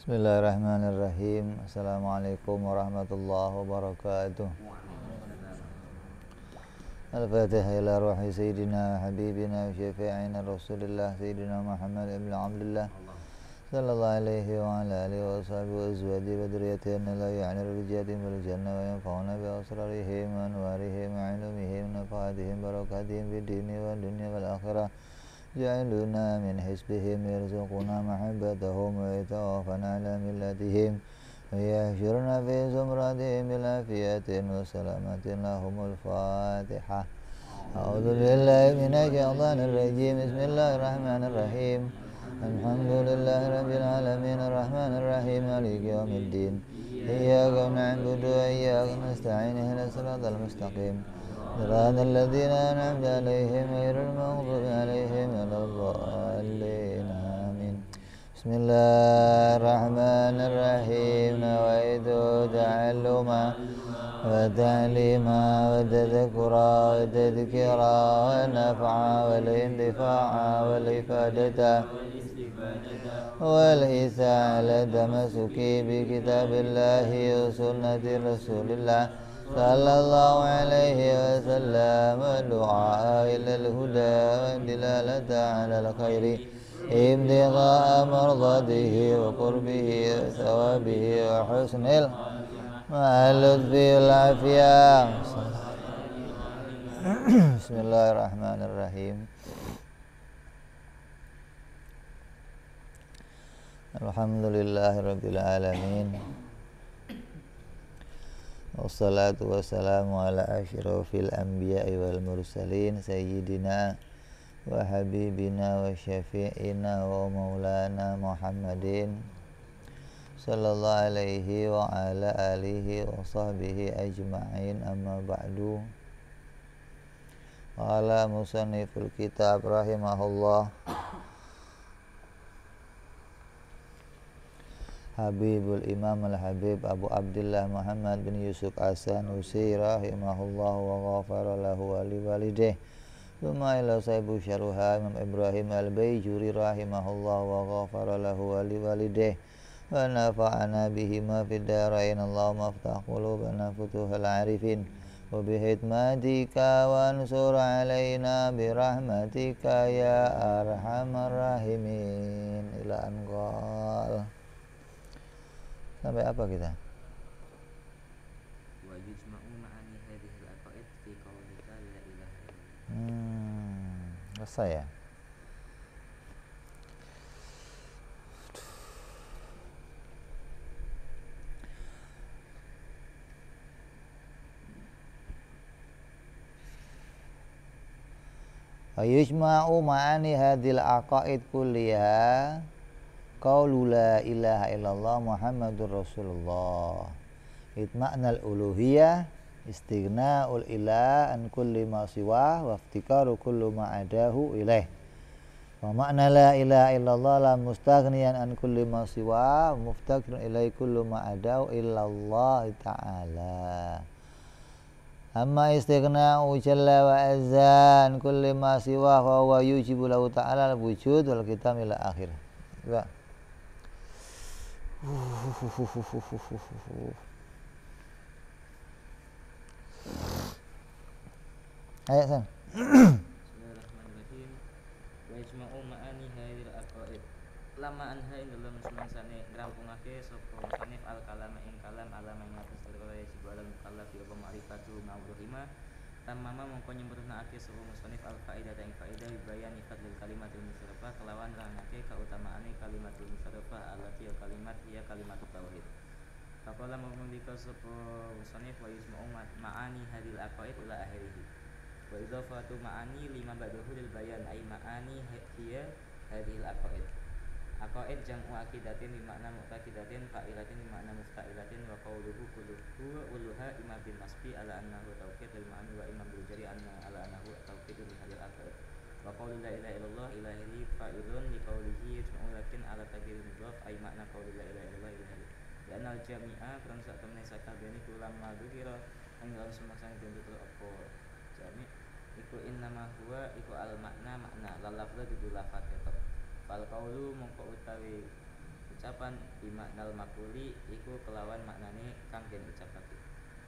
Bismillahirrahmanirrahim. Assalamualaikum warahmatullahi wabarakatuh. Al-Fatihah ila ruhi Sayyidina Habibina wa syafi'ina Rasulillah Sayyidina Muhammad ibn Abdullah sallallahu alaihi wa ala alihi wa sahbihi wa azwajihi wa dhurriyyatihi la ya'nir bijatihim wal jannah wa yanfa'una bi asrarihim wa anwarihim wa ilmihim wa nafaatihim barakatihim fid dini wa dunya wal akhirah. جعلنا من حزبهم يرزقنا محبتهم ويتوفنا على ملتهم ويحشرنا في زمرتهم بالعافية وسلامة لهم الفاتحة. أعوذ بالله من الشيطان الرجيم. بسم الله الرحمن الرحيم. الحمد لله رب العالمين الرحمن الرحيم مالك يوم الدين إياك نعبد وإياك نستعين اهدنا الصراط المستقيم صراط الذين أنعمت عليهم غير المغضوب عليهم ولا الضالين آمين. بسم الله الرحمن الرحيم. نويت تعلما وتعليما وتذكرا وتذكيرا ونفعا والانتفاعا والإفادة والإسالة مسكي بكتاب الله وسنة رسول الله صلى الله عليه وسلم ودعاء إلى الهدى والدلالة على الخير ابتغاء مرضاته وقربه وثوابه وحسن مع اللطف والعافية. بسم الله الرحمن الرحيم. Alhamdulillahi rabbil alamin. Wassalatu wassalamu ala asyrafil anbiya'i wal mursalin sayyidina wa habibina wa syafi'ina wa maulana Muhammadin sallallahu alaihi wa ala alihi wa sahbihi ajma'in, amma ba'du. Qala musanniful kitab rahimahullah Habibul Imam Al-Habib Abu Abdullah Muhammad bin Yusuf As-Sanusi rahimahullah wa ghafara lahu wa liwalidayh. Thumma ila sahibu syaruha Imam Ibrahim Al-Bayjuri rahimahullah wa ghafara lahu wa liwalidayh wa nafa'ana bihima fid darain. Allahumma aftah qulubana futuhal arifin wa bihidmatika wa ansur alaina birahmatika ya arhamar rahimin. Ila anqal. Sampai apa kita? Wa yujma'u ma'ani hadhil aqaid fi qaulika la ilaha illallah. Selesai ya? Wa yujma'u ma'ani hadhil aqaid kulliha qaulu la ilaha illallah Muhammadur Rasulullah. Itma'nal uluhiyah istighna'ul ilah an kulli ma siwah wa iftikaru kullu ma adahu ilaih. Wa ma'na la ilaha illallah la mustaghniyan an kulli ma siwah wa muftakirun ilai kullu ma adahu illallah ta'ala. Amma istighna'u jalla wa azza an kulli ma siwah wa huwa yujibu lahu ta'ala al-wujud wal kitam ila akhir. Ya. Ayo San. Bismillahirrahmanirrahim. Wa yajma'u ma'ani hadhil aqaid. Lama anha indallam semangsane ngrampungake sapa musannif al kalama ing kalam alama ing atas kaya sebuah mukallaf ya ma'rifatu ma'rufima. Tamama mongko nyempurnakake sapa musannif al faidah ing faidah bayani fadlil kalimatul musyrafah kelawan nerangake kautamaane kalimatul musyrafah allati ya kalimat ya kalimatut tauhid. Faqala mengundika sapa musannif wa yusma'u ma'ani hadil aqaid ila akhirih. Wa idhafatu ma'ani lima ba'dahu lil bayan ay ma'ani hiya hadil aqaid. Aqaid jam'u aqidatin bi makna mu'taqidatin fa'ilatin bi makna mufta'ilatin wa qawluhu kulluhu uluha imam bin nasbi ala annahu tauhid lil ma'ani wa imam bil jari anna ala annahu tauhid li hadil aqaid. Wa qawlu la ilaha illallah ilahi fa'ilun li qawlihi yajma'u lakin ala taghyir mudhaf ay makna qawlu la ilaha illallah ilahi. Dan al jami'a kan sak temne sakabehane kulam madhira ing dalam semaksane bentuk apa jami iku innama huwa iku al makna makna lalafza di lafaz ketok. Fal qaulu mongko utawi ucapan bimaknal makuli iku kelawan maknane kang den ucapake.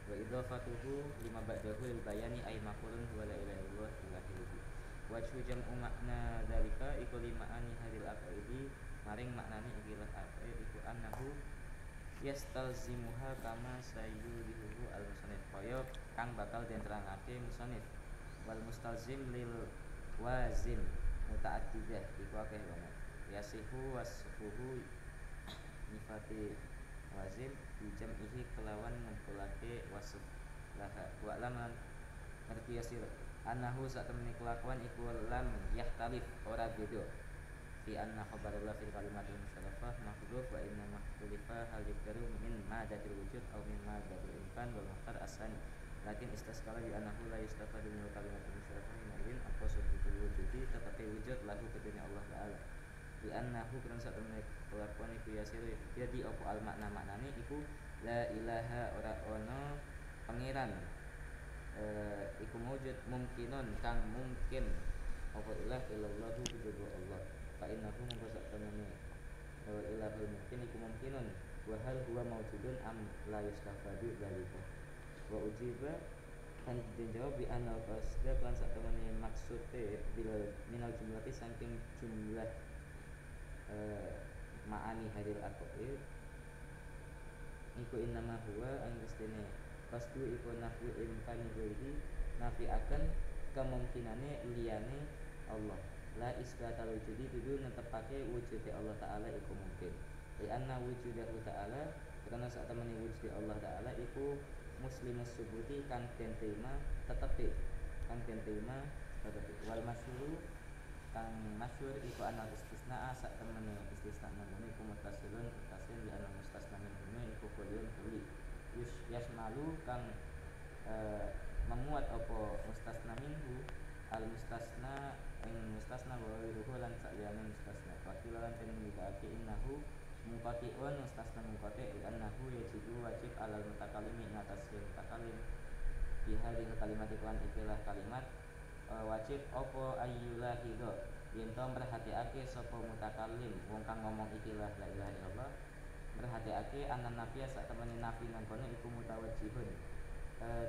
Wa idhafatuhu lima ba'dahu lil bayani ay maqulun wa la ilaha illallah ilahi. Wajhu jam'u makna dzalika iku lima'ani hadil aqaidi maring maknane ikilah aqaid iku annahu yastalzimuha kama sayyudihu al-musannif kaya kang bakal den terangake musannif. Wal mustalzim lil wazim mutaaddidah iku akeh banget. Yasihu wasfuhu nifati wazim bijam'ihi kelawan ngumpulake wasf laha wa lam ngerti yasir annahu sak temene kelakuan iku lam yahtalif ora beda fi anna khabarullah fil kalimatil musyarrafah mahdhuf wa inna mahdulifa hal yukdaru min madatil wujud aw min madatil imkan wal muhtar asani lakin istaskala bi annahu la yustafadu min kalimatil musyarrafah min apa subutul wujudi tetapi wujud lahu kedene Allah taala bi annahu kan sak temene kelakuan iku yasiru jadi apa al makna maknane iku la ilaha ora ono pangeran iku wujud mungkinun kang mungkin apa ilah illallahu kejaba Allah fa innahu mongko sak temene ilahul mungkin iku mungkinun wa hal huwa maujudun am la yustafadu dzalika wa ujiba kan dijawab bi anna qasda kan sak temene maksude bil minal jumlati saking jumlah ma'ani hadil aqaid iku innama huwa angstene qasdu iku nafyu imkani ghairi nafi akan kemungkinane liyane Allah la isbatal wujudi dudu netepake wujude Allah taala iku mungkin li anna wujudahu taala karena sak temene wujude Allah taala iku muslimus subuti kang den terima tetepe kang den terima tetepe wal masyhur kang masyhur iku ana istisna sak temene istisna namune iku mutasilun mutasil li ana mustasna minhu iku kuliun kuli yasmalu kang memuat apa mustasna minhu al mustasna ing mustasna wa ruhu lan saliyane mustasna wakilan ten mudaki innahu muqati'un mustasna muqati' annahu yajibu wajib alal mutakallimi ngatasé mutakallim di hadhihi kalimat iklan ikilah kalimat wajib apa ayyulahido yen to merhatiake sapa mutakallim wong kang ngomong ikilah la ilaha illallah merhatiake anan nafiya sak temene nafi nang kono iku mutawajjihun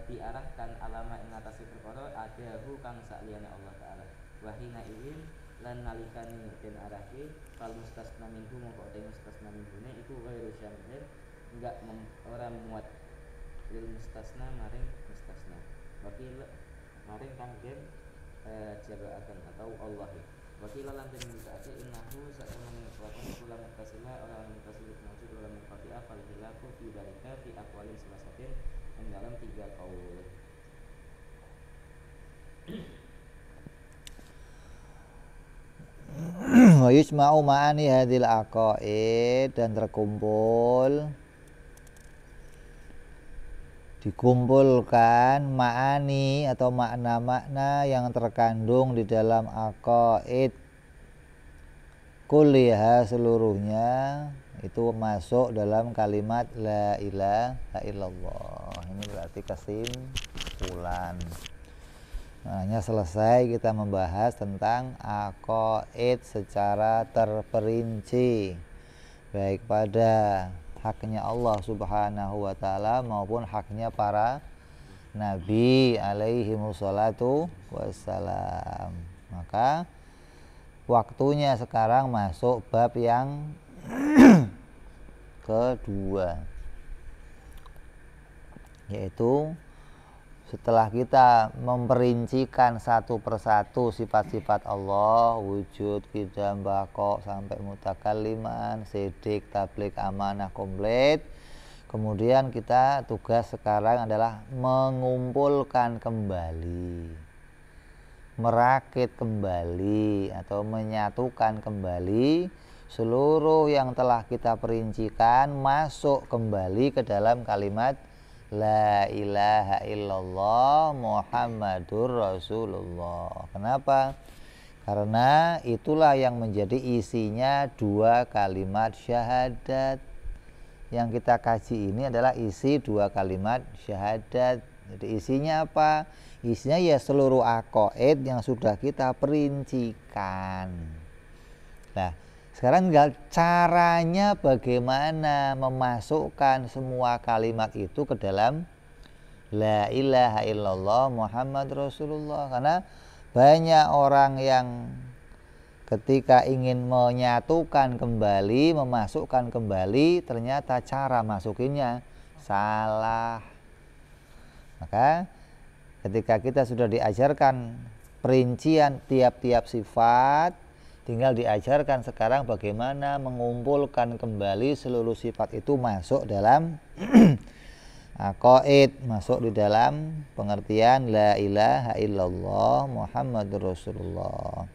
diarahkan alama ing atase perkara adahu kang sakliyane Allah taala wahina ilin lan nalikani den arahke fal mustasna minhu mongko te mustasna minhune iku ghairu syamil enggak ora muat lil mustasna maring mustasna wakil maring kang den jabaaken atau Allah wakil lan den misake innahu sakmene kelakuan kula mutasila ora mutasil maksud ora muqatia fal hilafu fi dalika fi aqwalin salasatin ing dalam 3 qaul. Wa yusma'u ma'ani hadil aqaid dan dikumpulkan ma'ani atau makna-makna yang terkandung di dalam aqaid kulliha seluruhnya itu masuk dalam kalimat la ilaha illallah. Ini berarti kesimpulan. Hanya selesai kita membahas tentang aqaid secara terperinci baik pada haknya Allah Subhanahu wa taala maupun haknya para nabi alaihi wassalatu wassalam. Maka waktunya sekarang masuk bab yang kedua, yaitu setelah kita memperincikan satu persatu sifat-sifat Allah, wujud, qidam, baqa sampai mutakalliman, sidik, tabligh, amanah komplit. Kemudian kita tugas sekarang adalah mengumpulkan kembali, merakit kembali atau menyatukan kembali seluruh yang telah kita perincikan masuk kembali ke dalam kalimat la ilaha illallah Muhammadur Rasulullah. Kenapa? Karena itulah yang menjadi isinya 2 kalimat syahadat. Yang kita kaji ini adalah isi 2 kalimat syahadat. Jadi isinya apa? Isinya ya seluruh aqaid yang sudah kita perincikan. Nah, Sekarang tinggal caranya bagaimana memasukkan semua kalimat itu ke dalam La ilaha illallah Muhammad Rasulullah. Karena banyak orang yang ketika ingin menyatukan kembali, memasukkan kembali, ternyata cara masukinnya salah. Maka ketika kita sudah diajarkan perincian tiap-tiap sifat, tinggal diajarkan sekarang bagaimana mengumpulkan kembali seluruh sifat itu masuk dalam aqaid, masuk di dalam pengertian la ilaha illallah Muhammadur Rasulullah.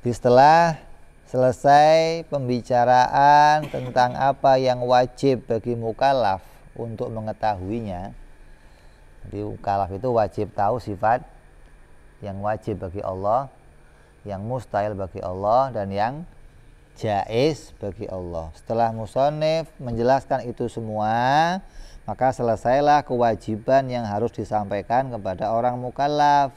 Setelah selesai pembicaraan tentang apa yang wajib bagi mukallaf untuk mengetahuinya. Jadi mukallaf itu wajib tahu sifat yang wajib bagi Allah, yang mustahil bagi Allah, dan yang jaiz bagi Allah. Setelah musannif menjelaskan itu semua, maka selesailah kewajiban yang harus disampaikan kepada orang mukallaf.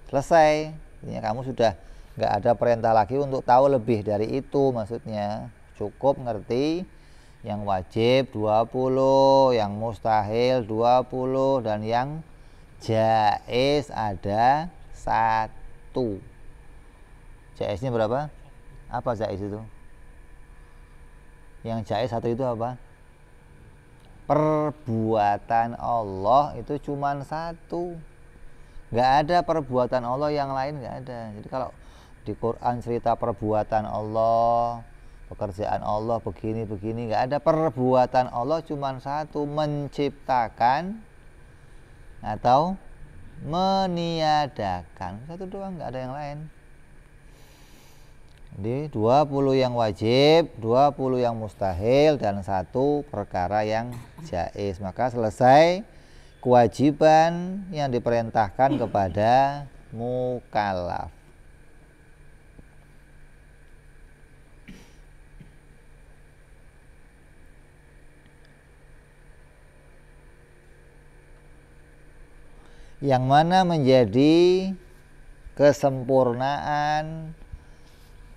Selesai. Artinya kamu sudah nggak ada perintah lagi untuk tahu lebih dari itu, maksudnya cukup ngerti yang wajib 20, yang mustahil 20, dan yang jaiz ada 1. Jaiznya berapa? Apa jaiz itu? Yang jaiz 1 itu apa? Perbuatan Allah itu cuma 1. Nggak ada perbuatan Allah yang lain, nggak ada. Jadi kalau di Quran cerita perbuatan Allah, pekerjaan Allah begini-begini, nggak ada. Perbuatan Allah cuma 1, menciptakan atau meniadakan. 1 doang, nggak ada yang lain. Jadi 20 yang wajib, 20 yang mustahil, dan 1 perkara yang jaiz. Maka selesai kewajiban yang diperintahkan kepada mukallaf. Yang mana menjadi kesempurnaan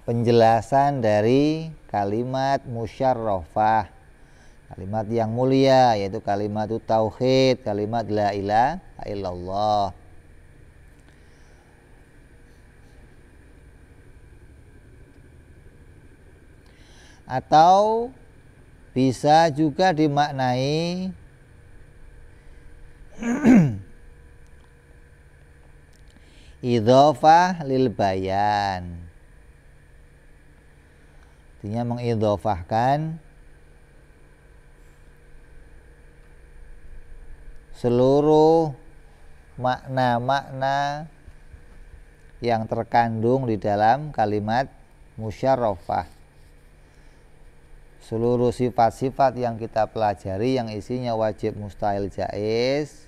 penjelasan dari kalimat musyarrafah, kalimat yang mulia, yaitu kalimat tauhid, kalimat la ilaha illallah. Atau bisa juga dimaknai idhofah lil bayan, artinya mengidhofahkan seluruh makna-makna yang terkandung di dalam kalimat musyarrafah. Seluruh sifat-sifat yang kita pelajari yang isinya wajib, mustahil, jaiz,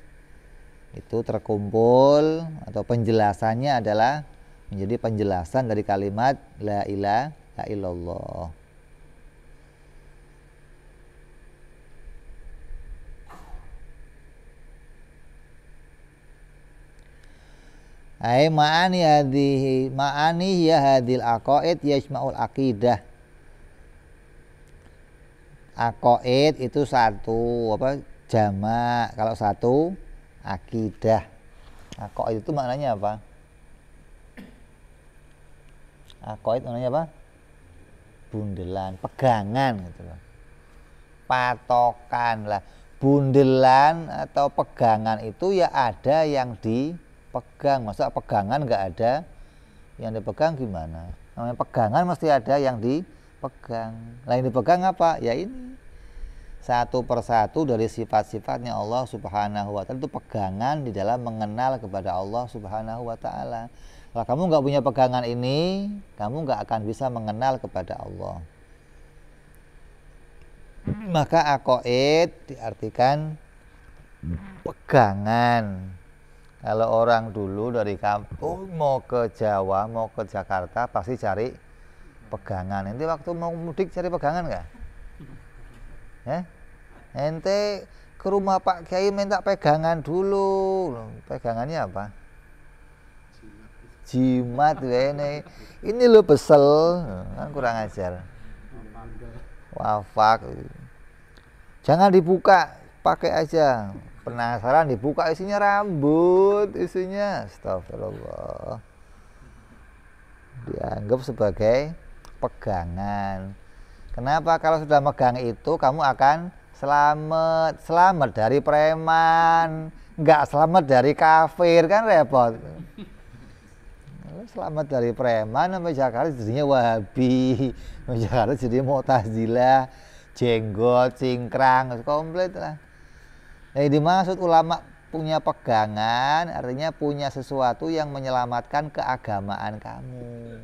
itu terkumpul atau penjelasannya adalah menjadi penjelasan dari kalimat la ilaha illallah. Ai ma'ani ya hadil aqaid yajma'ul aqidah. Aqaid itu 1 jamak, kalau 1 akidah. Aqaid itu maknanya apa? Aqaid maknanya apa? Bundelan, pegangan gitu loh. Patokan lah. Bundelan atau pegangan itu ya ada yang dipegang. Masa pegangan nggak ada yang dipegang gimana? Namanya pegangan mesti ada yang dipegang. Lah yang dipegang apa? Ya ini. 1 persatu dari sifat-sifatnya Allah Subhanahu wa ta'ala, itu pegangan di dalam mengenal kepada Allah Subhanahu wa ta'ala. Kalau kamu nggak punya pegangan ini, kamu nggak akan bisa mengenal kepada Allah. Maka aqaid diartikan pegangan. Kalau orang dulu dari kampung mau ke Jawa, mau ke Jakarta, pasti cari pegangan. Nanti waktu mau mudik cari pegangan nggak? Ente ke rumah Pak Kiai minta pegangan dulu. Pegangannya apa? jimat ini lo besel kan kurang ajar. Wafak. Jangan dibuka, pakai aja. Penasaran dibuka isinya rambut, isinya astagfirullah. Dianggap sebagai pegangan. Kenapa? Kalau sudah megang itu kamu akan selamat dari preman, nggak selamat dari kafir, kan repot. Selamat dari preman sampai Jakarta jadinya Wahabi, sampai Jakarta jadi Mu'tazilah, jenggot, cingkrang, komplit lah. Yang dimaksud ulama punya pegangan artinya punya sesuatu yang menyelamatkan keagamaan kamu.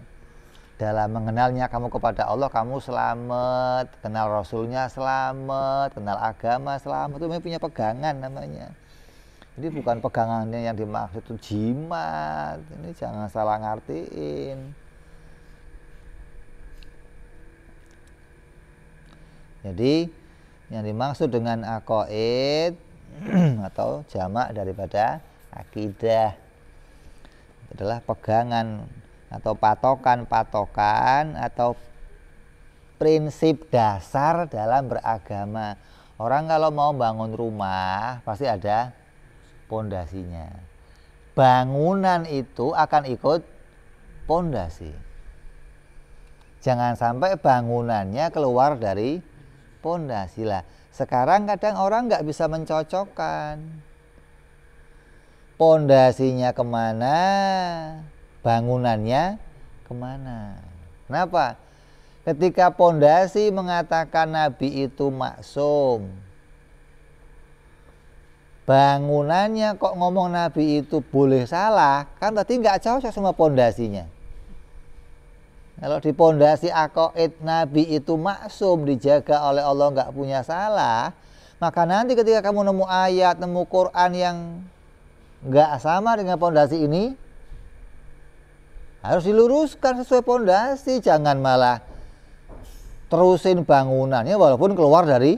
Dalam mengenalnya kamu kepada Allah kamu selamat, kenal Rasulnya selamat, kenal agama selamat, itu punya pegangan namanya. Jadi bukan pegangannya yang dimaksud itu jimat, ini jangan salah ngartiin. Jadi yang dimaksud dengan aqaid atau jamak daripada akidah adalah pegangan atau patokan-patokan atau prinsip dasar dalam beragama. Orang kalau mau bangun rumah pasti ada pondasinya. Bangunan itu akan ikut pondasi. Jangan sampai bangunannya keluar dari pondasi lah. Sekarang kadang orang nggak bisa mencocokkan pondasinya kemana, bangunannya kemana. Kenapa? Ketika pondasi mengatakan Nabi itu maksum, bangunannya kok ngomong Nabi itu boleh salah, kan berarti nggak cocok sama pondasinya. Kalau di pondasi aqaid Nabi itu maksum, dijaga oleh Allah, nggak punya salah, maka nanti ketika kamu nemu ayat, nemu Quran yang nggak sama dengan pondasi ini, harus diluruskan sesuai pondasi, jangan malah terusin bangunannya walaupun keluar dari.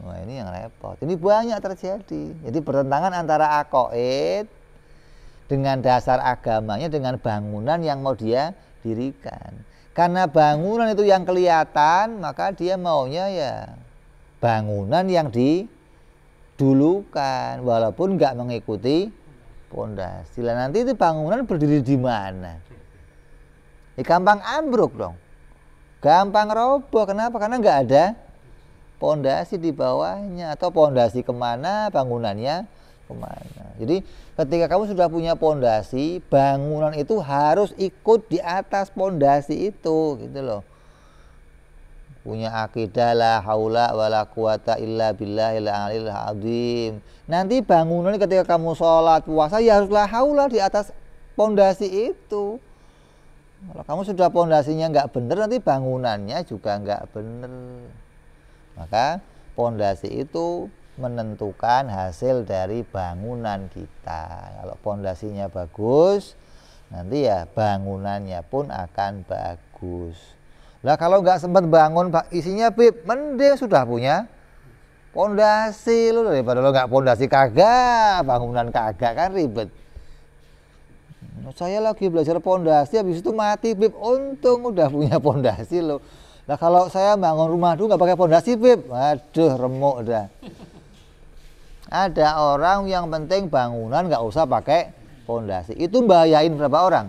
Wah, ini yang repot. Ini banyak terjadi. Jadi bertentangan antara aqaid dengan dasar agamanya dengan bangunan yang mau dia dirikan. Karena bangunan itu yang kelihatan, maka dia maunya ya bangunan yang didulukan walaupun nggak mengikuti pondasi. Lah nanti itu bangunan berdiri di mana? Gampang ambruk dong. Gampang roboh. Kenapa? Karena nggak ada pondasi di bawahnya, atau pondasi kemana bangunannya kemana. Jadi ketika kamu sudah punya pondasi, bangunan itu harus ikut di atas pondasi itu, gitu loh. Punya akidah la haula wala quwata illa billahil aliyil azim. Nanti bangunan ketika kamu sholat puasa ya harus la haula di atas pondasi itu. Kalau kamu sudah pondasinya nggak benar, nanti bangunannya juga nggak benar. Maka pondasi itu menentukan hasil dari bangunan kita. Kalau pondasinya bagus, nanti ya bangunannya pun akan bagus. Lah kalau nggak sempat bangun isinya bib, mending sudah punya pondasi lo, daripada lo nggak pondasi kagak, bangunan kagak, kan ribet. Saya lagi belajar pondasi, habis itu mati bib, untung udah punya pondasi lo. Nah kalau saya bangun rumah dulu nggak pakai pondasi bib, aduh remuk dah. Ada orang yang penting bangunan nggak usah pakai pondasi, itu bahayain berapa orang?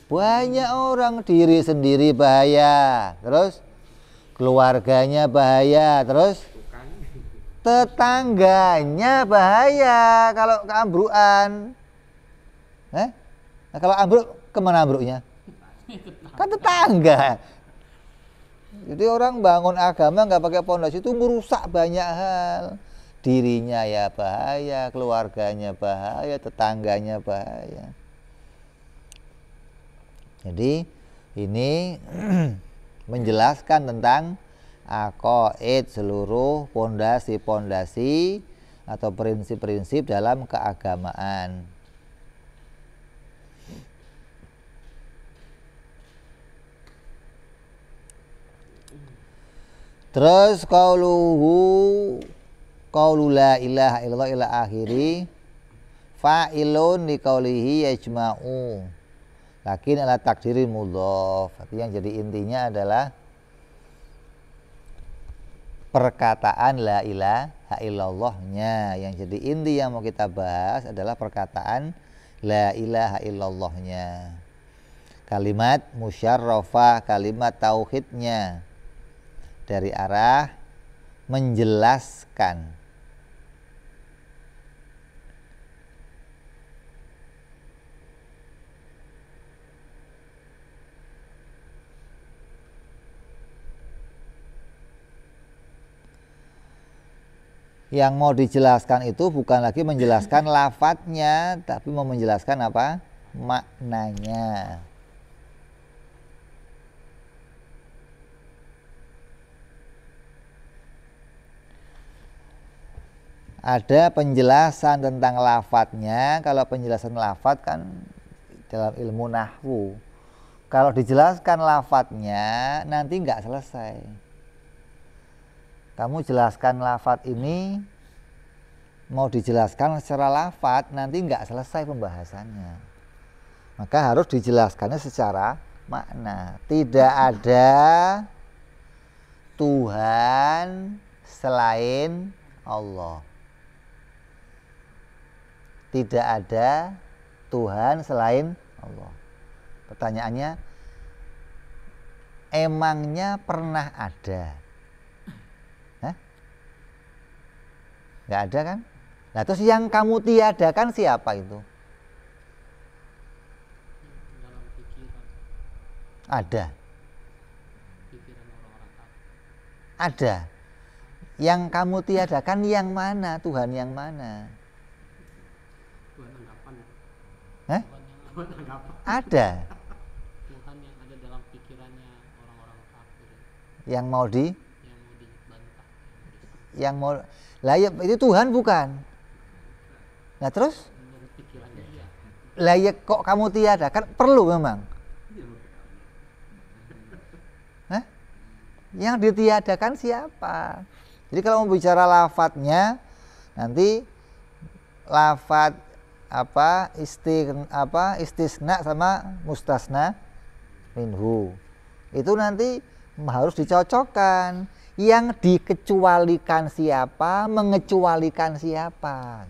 Banyak orang, diri sendiri bahaya, terus keluarganya bahaya, terus tetangganya bahaya kalau keambruan. Nah, kalau ambruk kemana ambruknya? Kan tetangga. Jadi orang bangun agama nggak pakai pondasi itu merusak banyak hal. Dirinya ya bahaya, keluarganya bahaya, tetangganya bahaya. Jadi ini menjelaskan tentang aqaid, seluruh pondasi-pondasi atau prinsip-prinsip dalam keagamaan. Terus qaulu la ilaha illallah ila akhiri fa'ilun liqaulihi yajma'u. Lakin ala takdiri mudhof. Tapi yang jadi intinya adalah perkataan la ilaha illallahnya. Yang jadi inti yang mau kita bahas adalah perkataan la ilaha illallahnya. Kalimat musyarrafah, kalimat tauhidnya dari arah menjelaskan. Yang mau dijelaskan itu bukan lagi menjelaskan lafadznya, tapi mau menjelaskan apa? Maknanya. Ada penjelasan tentang lafadznya. Kalau penjelasan lafadz kan dalam ilmu nahwu. Kalau dijelaskan lafadznya nanti nggak selesai. Kamu jelaskan lafadz ini, mau dijelaskan secara lafadz nanti nggak selesai pembahasannya. Maka harus dijelaskannya secara makna. Tidak ada Tuhan selain Allah. Tidak ada Tuhan selain Allah. Pertanyaannya, emangnya pernah ada? Hah? Nggak ada kan? Nah terus yang kamu tiadakan siapa itu? Dalam pikiran, Ada. pikiran orang-orang kafir. Ada. Yang kamu tiadakan yang mana? Tuhan yang mana? Tuhan anggapan. Hah? Tuhan anggapan. Ada. Tuhan yang ada dalam pikirannya orang-orang kafir Yang mau di yang mau dibantah, yang mau lah ya, itu Tuhan bukan. Nah terus menurut pikirannya dia. lah ya kok kamu tiadakan, perlu memang. Hah? Yang ditiadakan siapa? Jadi kalau mau bicara lafadznya, nanti lafadz istisna sama mustasna minhu. Itu nanti harus dicocokkan. Yang dikecualikan siapa, mengecualikan siapa.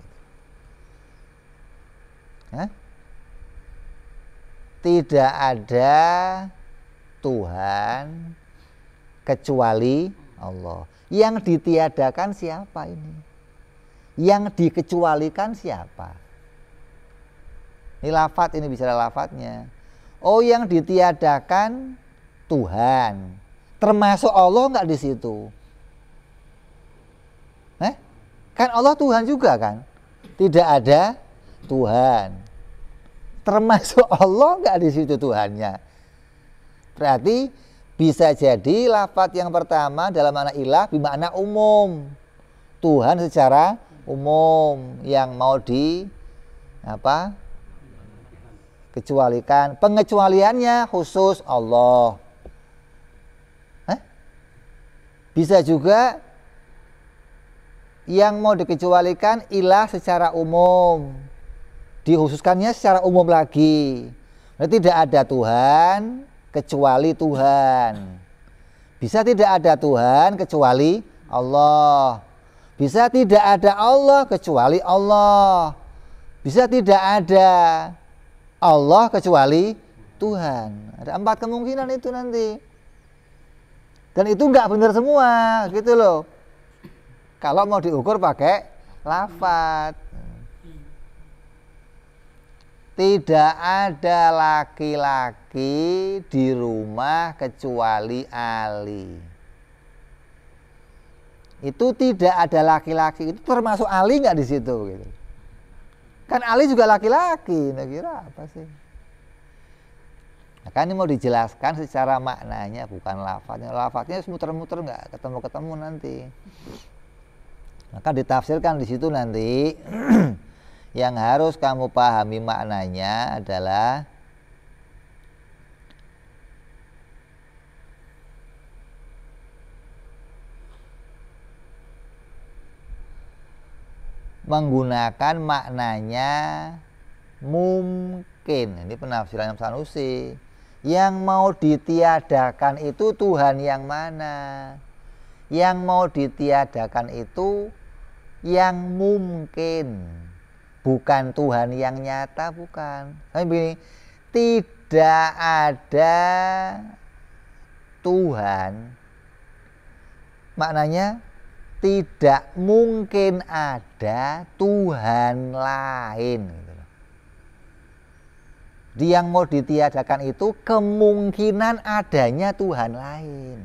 Hah? Tidak ada Tuhan kecuali Allah. Yang ditiadakan siapa ini? Yang dikecualikan siapa? Ini lafadz, ini bicara lafadznya. Oh, yang ditiadakan Tuhan. Termasuk Allah nggak di situ? Kan Allah Tuhan juga kan? Tidak ada Tuhan. Termasuk Allah nggak di situ Tuhannya? Berarti bisa jadi lafadz yang pertama dalam makna ilah bermakna umum. Tuhan secara umum yang mau kecualikan. Pengecualiannya khusus Allah. Bisa juga yang mau dikecualikan ilah secara umum, dikhususkannya secara umum lagi. Berarti tidak ada Tuhan kecuali Tuhan. Bisa tidak ada Tuhan kecuali Allah. Bisa tidak ada Allah kecuali Allah. Bisa tidak ada Allah kecuali Tuhan. Ada 4 kemungkinan itu nanti. Dan itu nggak benar semua, gitu loh. Kalau mau diukur pakai lafadz. Tidak ada laki-laki di rumah kecuali Ali. Itu tidak ada laki-laki, itu termasuk Ali nggak di situ? Gitu. Kan Ali juga laki-laki, kira apa sih? Nah, kan ini mau dijelaskan secara maknanya, bukan lafadznya. Lafadznya muter-muter nggak ketemu-ketemu nanti. Maka ditafsirkan di situ nanti. Yang harus kamu pahami maknanya adalah menggunakan maknanya mungkin. Ini penafsiran Sanusi. Yang mau ditiadakan itu Tuhan yang mana? Yang mau ditiadakan itu yang mungkin, bukan Tuhan yang nyata, bukan. Tapi begini, tidak ada Tuhan, maknanya tidak mungkin ada Tuhan lain. Yang mau ditiadakan itu kemungkinan adanya Tuhan lain,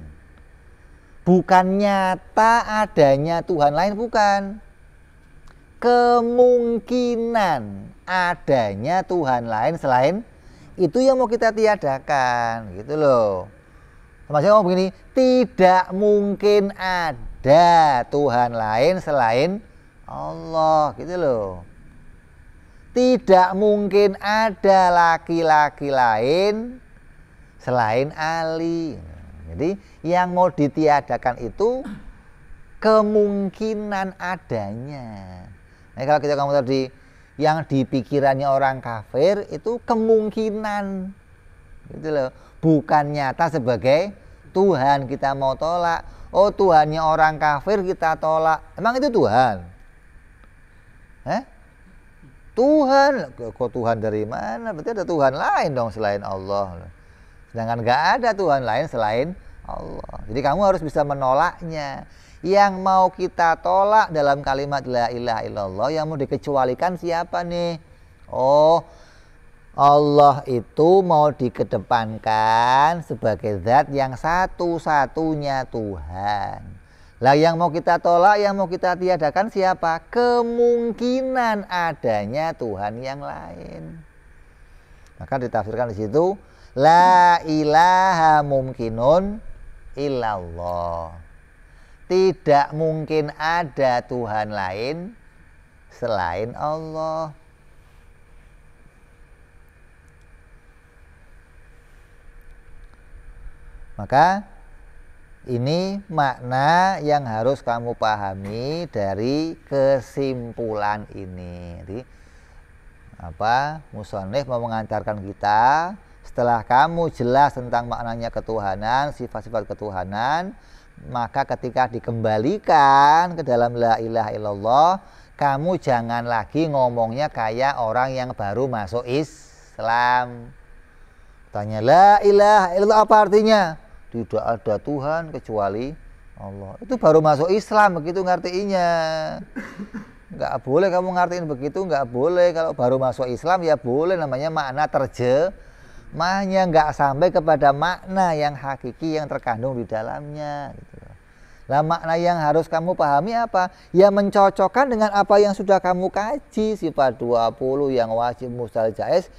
bukan nyata adanya Tuhan lain, bukan. Kemungkinan adanya Tuhan lain selain itu yang mau kita tiadakan, gitu loh. Maksudnya ngomong begini, tidak mungkin ada Tuhan lain selain Allah, gitu loh. Tidak mungkin ada laki-laki lain selain Ali. Jadi yang mau ditiadakan itu kemungkinan adanya. Nah, kalau kita ngomong tadi yang di pikirannya orang kafir itu kemungkinan, gitu loh, bukan nyata sebagai Tuhan. Kita mau tolak, oh Tuhannya orang kafir kita tolak, emang itu Tuhan? Tuhan, kok Tuhan dari mana? Berarti ada Tuhan lain dong selain Allah. Sedangkan nggak ada Tuhan lain selain Allah. Jadi kamu harus bisa menolaknya. Yang mau kita tolak dalam kalimat la ilaha illallah, yang mau dikecualikan siapa nih? Oh, Allah itu mau dikedepankan sebagai zat yang satu-satunya Tuhan. Lah yang mau kita tolak, yang mau kita tiadakan siapa? Kemungkinan adanya Tuhan yang lain. Maka ditafsirkan di situ, la ilaha mumkinun illallah. Tidak mungkin ada Tuhan lain selain Allah. Maka ini makna yang harus kamu pahami dari kesimpulan ini. Jadi musannif mau mengantarkan kita, setelah kamu jelas tentang maknanya ketuhanan, sifat-sifat ketuhanan, maka ketika dikembalikan ke dalam la ilaha illallah, kamu jangan lagi ngomongnya kayak orang yang baru masuk Islam. Tanya la ilaha illallah apa artinya? Tidak ada Tuhan kecuali Allah. Itu baru masuk Islam begitu ngertiinnya. Nggak boleh kamu ngertiin begitu, nggak boleh. Kalau baru masuk Islam ya boleh, namanya makna terjemahnya, nggak sampai kepada makna yang hakiki yang terkandung di dalamnya. Gitu. Nah, makna yang harus kamu pahami apa? Ya mencocokkan dengan apa yang sudah kamu kaji, sifat 20 yang wajib, mustahil, jaiz.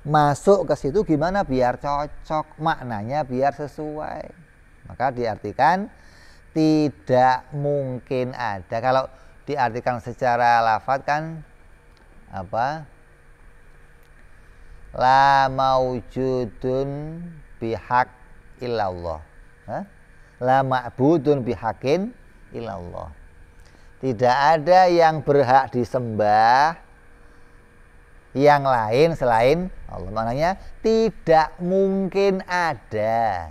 Masuk ke situ gimana biar cocok, maknanya biar sesuai. Maka diartikan tidak mungkin ada. Kalau diartikan secara lafadz kan la maujudun bihaq illallah. La ma'budun bihaqqin illallah. Tidak ada yang berhak disembah yang lain selain Allah. Maknanya tidak mungkin ada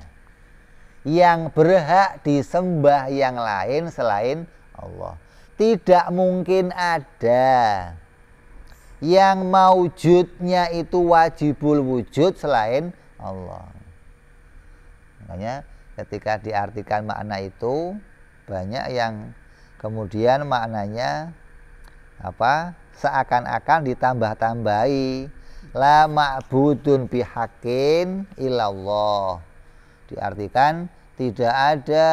yang berhak disembah yang lain selain Allah. Tidak mungkin ada yang maujudnya itu wajibul wujud selain Allah. Makanya ketika diartikan makna itu, banyak yang kemudian maknanya seakan-akan ditambah-tambahi, la ma'budun bihaqqin illallah. Diartikan tidak ada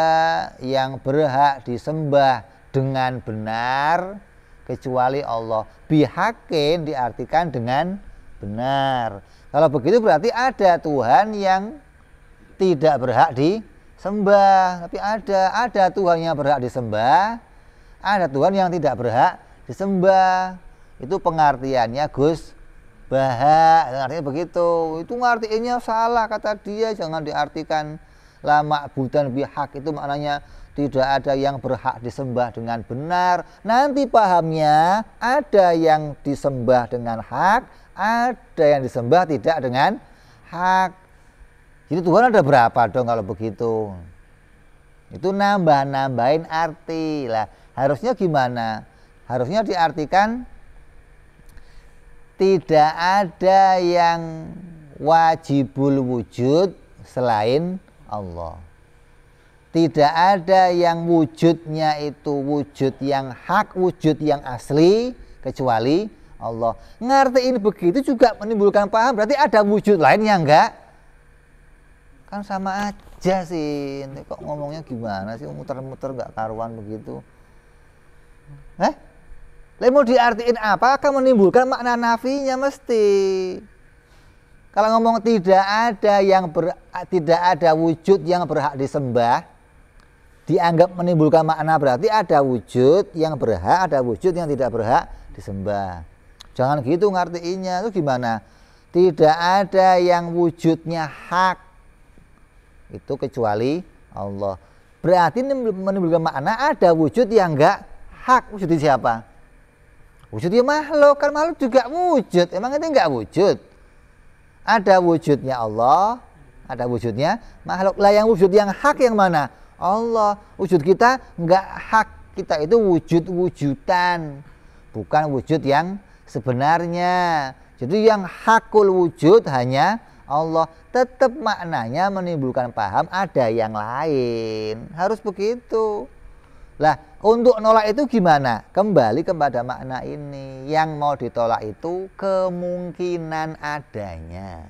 yang berhak disembah dengan benar kecuali Allah. Bihaqqin diartikan dengan benar. Kalau begitu berarti ada Tuhan yang tidak berhak disembah, tapi ada Tuhan yang berhak disembah, ada Tuhan yang tidak berhak disembah. Itu pengertiannya Gus Baha, artinya begitu. Itu ngartiinnya salah kata dia, jangan diartikan la ma'budan bihaq. Itu maknanya tidak ada yang berhak disembah dengan benar. Nanti pahamnya ada yang disembah dengan hak, ada yang disembah tidak dengan hak. Jadi Tuhan ada berapa dong kalau begitu? Itu nambah-nambahin arti lah. Harusnya gimana? Harusnya diartikan tidak ada yang wajibul wujud selain Allah. Tidak ada yang wujudnya itu wujud yang hak, wujud yang asli kecuali Allah. Ngertiin begitu juga menimbulkan paham, berarti ada wujud lainnya enggak? Kan sama aja sih. Ini kok ngomongnya gimana sih, muter-muter enggak karuan begitu. Mau diartiin apa? Akan menimbulkan makna nafinya mesti. Kalau ngomong tidak ada wujud yang berhak disembah, dianggap menimbulkan makna berarti ada wujud yang berhak, ada wujud yang tidak berhak disembah. Jangan gitu ngartiinnya. Itu gimana? Tidak ada yang wujudnya hak itu kecuali Allah. Berarti menimbulkan makna ada wujud yang enggak hak. Wujudnya siapa? Wujudnya makhluk. Kan makhluk juga wujud. Emang itu enggak wujud? Ada wujudnya Allah, ada wujudnya makhluk. Lah yang wujud yang hak yang mana? Allah. Wujud kita enggak hak, kita itu wujud-wujudan, bukan wujud yang sebenarnya. Jadi yang hakul wujud hanya Allah. Tetap maknanya menimbulkan paham ada yang lain. Harus begitu. Lah untuk nolak itu gimana? Kembali kepada makna ini. Yang mau ditolak itu kemungkinan adanya.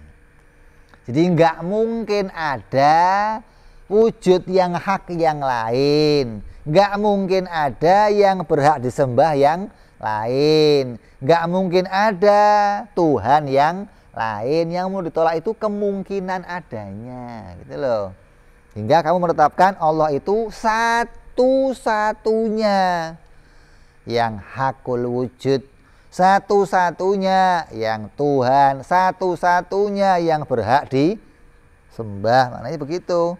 Jadi enggak mungkin ada wujud yang hak yang lain, nggak mungkin ada yang berhak disembah yang lain, nggak mungkin ada Tuhan yang lain. Yang mau ditolak itu kemungkinan adanya, gitu loh. Hingga kamu menetapkan Allah itu satu-satunya yang hakul wujud, satu-satunya yang Tuhan, satu-satunya yang berhak disembah. Maknanya begitu.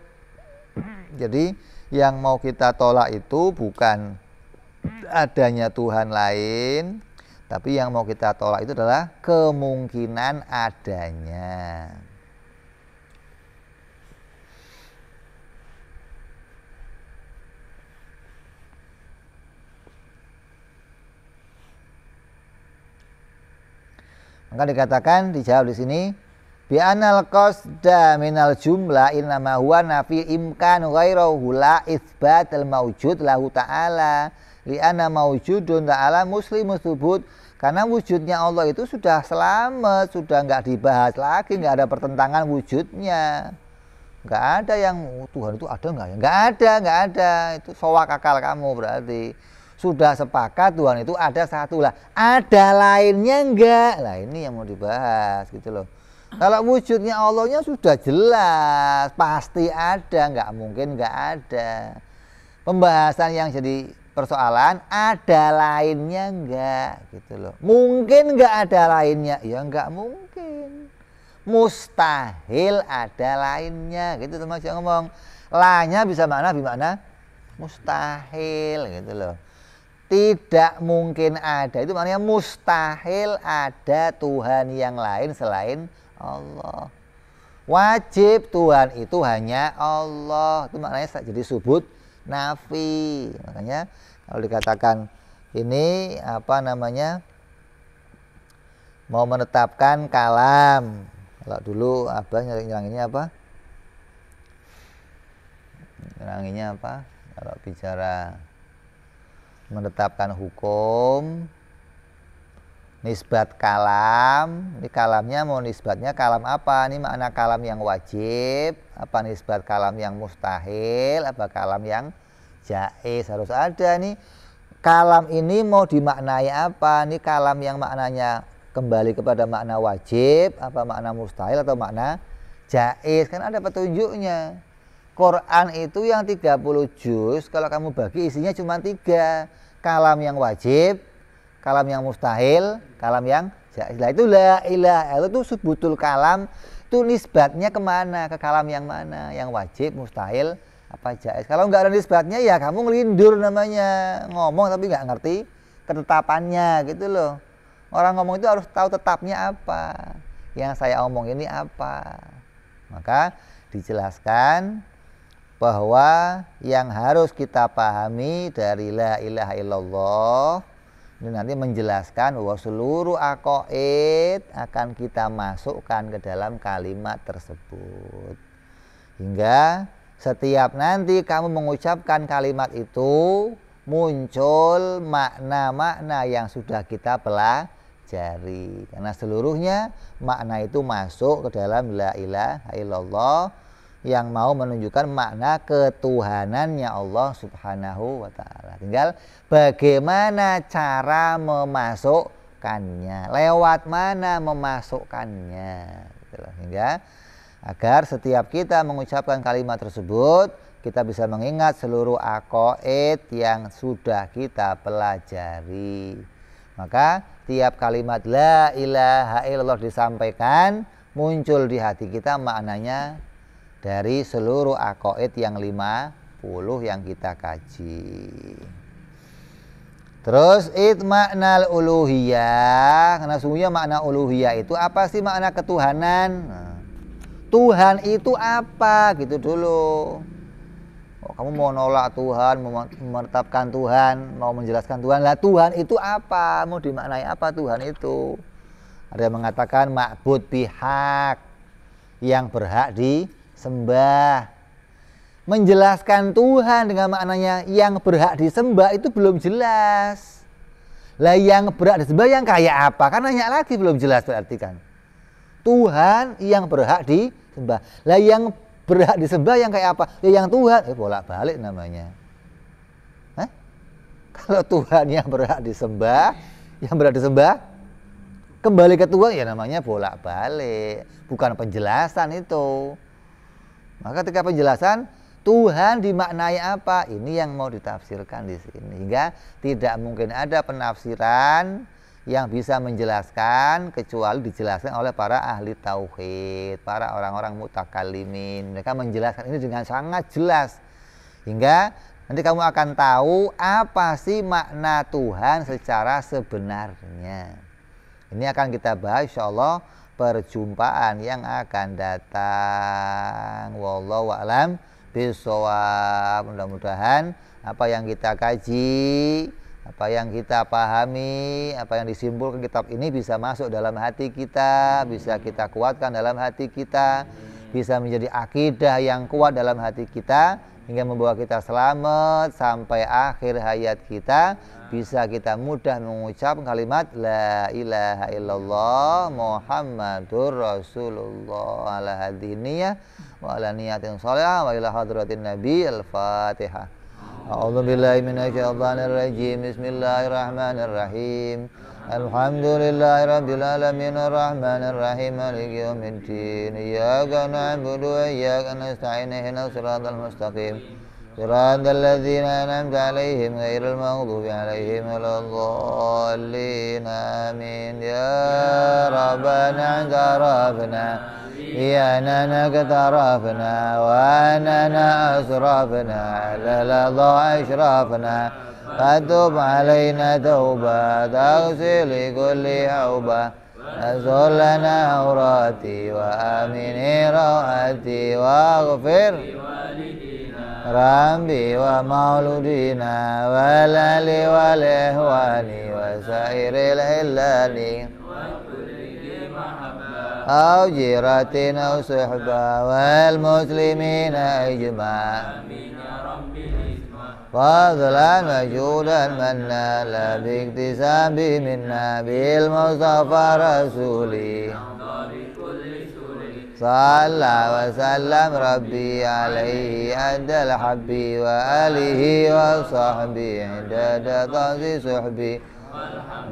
Jadi yang mau kita tolak itu bukan adanya Tuhan lain, tapi yang mau kita tolak itu adalah kemungkinan adanya. Maka dikatakan, dijawab di sini, bi anal qasda minal jumlah innama huwa nafi imkan ghairahu la itsbatal maujud lahu ta'ala li anna maujudun ta'ala muslimus subut. Karena wujudnya Allah itu sudah selamat, sudah enggak dibahas lagi, enggak ada pertentangan wujudnya. Enggak ada yang Tuhan itu ada enggak ya? Enggak ada. Itu sowak akal kamu berarti. Sudah sepakat Tuhan itu ada satu lah. Ada lainnya enggak? Lah ini yang mau dibahas gitu loh. Kalau wujudnya Allahnya sudah jelas, pasti ada, nggak mungkin nggak ada. Pembahasan yang jadi persoalan, ada lainnya nggak, gitu loh. Mungkin nggak ada lainnya, ya nggak mungkin. Mustahil ada lainnya, gitu teman saya ngomong. Lanya bisa makna mustahil, gitu loh. Tidak mungkin ada, itu maknanya mustahil ada Tuhan yang lain selain Allah. Wajib Tuhan itu hanya Allah. Itu maknanya jadi subut nafi. Makanya kalau dikatakan ini mau menetapkan kalam. Kalau dulu nyeranginnya apa? Kalau bicara menetapkan hukum, nisbat kalam, ini kalamnya mau nisbatnya kalam apa? Ini makna kalam yang wajib, apa nisbat kalam yang mustahil, apa kalam yang jaiz. Harus ada nih kalam ini mau dimaknai apa? Ini kalam yang maknanya kembali kepada makna wajib, apa makna mustahil atau makna jaiz. Kan ada petunjuknya. Quran itu yang 30 juz, kalau kamu bagi isinya cuma 3. Kalam yang wajib, kalam yang mustahil, kalam yang jaiz. Lah itu la ilaha illallah itu subutul kalam, itu nisbatnya kemana? Ke kalam yang mana? Yang wajib, mustahil, apa jaiz. Kalau nggak ada nisbatnya ya kamu ngelindur namanya, ngomong tapi nggak ngerti ketetapannya gitu loh. Orang ngomong itu harus tahu tetapnya apa, yang saya omong ini apa. Maka dijelaskan bahwa yang harus kita pahami dari la ilaha illallah ini nanti menjelaskan bahwa seluruh aqaid akan kita masukkan ke dalam kalimat tersebut. Hingga setiap nanti kamu mengucapkan kalimat itu muncul makna-makna yang sudah kita pelajari. Karena seluruhnya makna itu masuk ke dalam la ilaha illallah yang mau menunjukkan makna ketuhanannya Allah Subhanahu wa ta'ala. Tinggal bagaimana cara memasukkannya, lewat mana memasukkannya gitu loh. Hingga agar setiap kita mengucapkan kalimat tersebut kita bisa mengingat seluruh aqaid yang sudah kita pelajari. Maka tiap kalimat la ilaha illallah disampaikan muncul di hati kita maknanya dari seluruh aqaid yang 50 yang kita kaji. Terus makna uluhiyah, karena sungguhnya makna uluhiyah itu apa sih makna ketuhanan? Nah, Tuhan itu apa? Gitu dulu. Oh, kamu mau nolak Tuhan, mau menetapkan Tuhan, mau menjelaskan Tuhan. Lah Tuhan itu apa? Mau dimaknai apa Tuhan itu? Ada yang mengatakan ma'bud bihaq, yang berhak disembah. Menjelaskan Tuhan dengan maknanya yang berhak disembah itu belum jelas. Lah yang berhak disembah yang kayak apa? Kan nanya lagi belum jelas berarti kan. Tuhan yang berhak disembah. Lah yang berhak disembah yang kayak apa? Ya yang Tuhan. Bolak-balik namanya. Hah? Kalau Tuhan yang berhak disembah, kembali ke Tuhan ya namanya bolak-balik. Bukan penjelasan itu. Maka ketika penjelasan Tuhan dimaknai apa? Ini yang mau ditafsirkan di sini. Hingga tidak mungkin ada penafsiran yang bisa menjelaskan kecuali dijelaskan oleh para ahli tauhid, para orang-orang mutakallimin. Mereka menjelaskan ini dengan sangat jelas. Hingga nanti kamu akan tahu apa sih makna Tuhan secara sebenarnya. Ini akan kita bahas insyaallah perjumpaan yang akan datang. Wallahu a'lam bishawab. Mudah-mudahan apa yang kita kaji, apa yang kita pahami, apa yang disimpulkan kitab ini bisa masuk dalam hati kita, bisa kita kuatkan dalam hati kita, bisa menjadi akidah yang kuat dalam hati kita hingga membawa kita selamat sampai akhir hayat kita. Bisa kita mudah mengucap kalimat la ilaha illallah Muhammadur Rasulullah ala hadiniyah wa ala niyatin sholihah wa ila hadratin nabi. Al-Fatihah. A'udzu billahi minasyaitonir rajim. Bismillahirrahmanirrahim. Alhamdulillahi rabbil alamin arrahmanir rahim maliki yaumiddin. Iyyaka na'budu wa iyyaka nasta'in ihdinas siratal mustaqim. Siratal ladzina an'amta 'alaihim ghairil maghdubi 'alaihim waladdallin. Amin. Ya Rabbana tarafna ya nana katarafna wa nana asrafna la ashrafna fatub 'alaina tauba taghsil kulli hauba azul lana awrati wa amini rawati wa ghfir Rabbi wa mauludina walali wal ihwani wa sairil illani au jiratin au suhba wal muslimina ijma' fadlan majudan manna la biktisabi minna bil mustafa rasuli Salla wa sallam Rabbi alaihi adal habbi wa alihi wa sahbi indada tanzi suhbi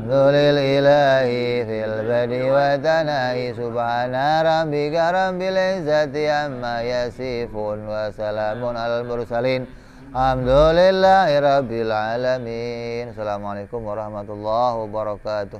Nulil ilahi fil badi wa tanahi subhana rabbika rabbil izzati amma yasifun wa salamun alal mursalin alhamdulillahi rabbil alamin. Assalamualaikum warahmatullahi wabarakatuh.